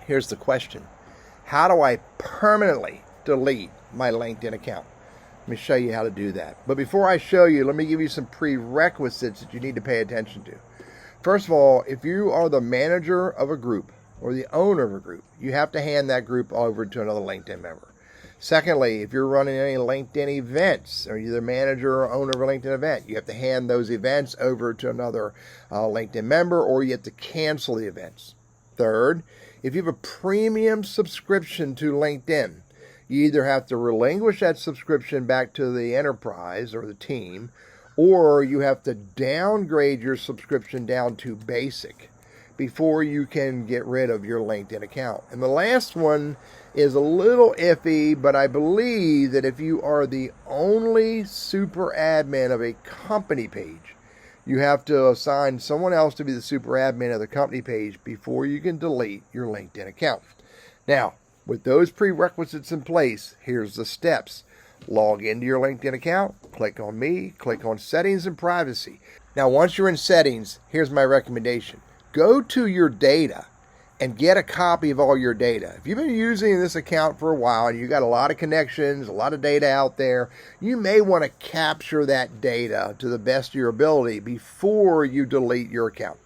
Here's the question. How do I permanently delete my LinkedIn account? Let me show you how to do that. But before I show you, let me give you some prerequisites that you need to pay attention to. First of all, if you are the manager of a group or the owner of a group, you have to hand that group over to another LinkedIn member. Secondly, if you're running any LinkedIn events or you're the manager or owner of a LinkedIn event, you have to hand those events over to another LinkedIn member, or you have to cancel the events. Third, if you have a premium subscription to LinkedIn, you either have to relinquish that subscription back to the enterprise or the team, or you have to downgrade your subscription down to basic before you can get rid of your LinkedIn account. And the last one is a little iffy, but I believe that if you are the only super admin of a company page, you have to assign someone else to be the super admin of the company page before you can delete your LinkedIn account. Now, with those prerequisites in place, here's the steps. Log into your LinkedIn account, click on Me, click on Settings and Privacy. Now, once you're in Settings, here's my recommendation. Go to your data and get a copy of all your data. If you've been using this account for a while and you got a lot of connections, a lot of data out there, you may want to capture that data to the best of your ability before you delete your account.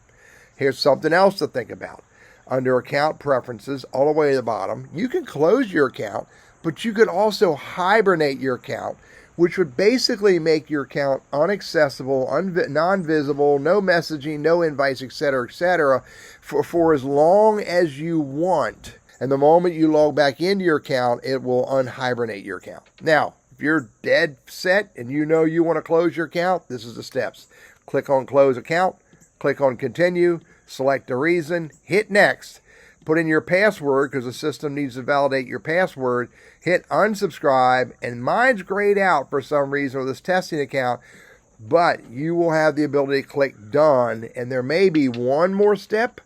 Here's something else to think about. Under Account Preferences, all the way to the bottom, you can close your account, but you could also hibernate your account, which would basically make your account unaccessible, non-visible, no messaging, no invites, etc., for as long as you want. And the moment you log back into your account, it will unhibernate your account. Now, if you're dead set and you know you want to close your account, this is the steps. Click on Close Account, click on Continue, select a reason, hit Next. Put in your password because the system needs to validate your password. Hit unsubscribe, and mine's grayed out for some reason with this testing account, but you will have the ability to click Done, and there may be one more step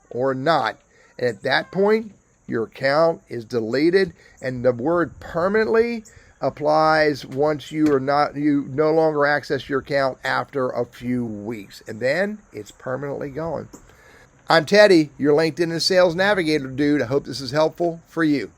or not. And at that point, your account is deleted, and the word permanently applies once you no longer access your account after a few weeks, and then it's permanently gone. I'm Teddy, your LinkedIn and Sales Navigator dude. I hope this is helpful for you.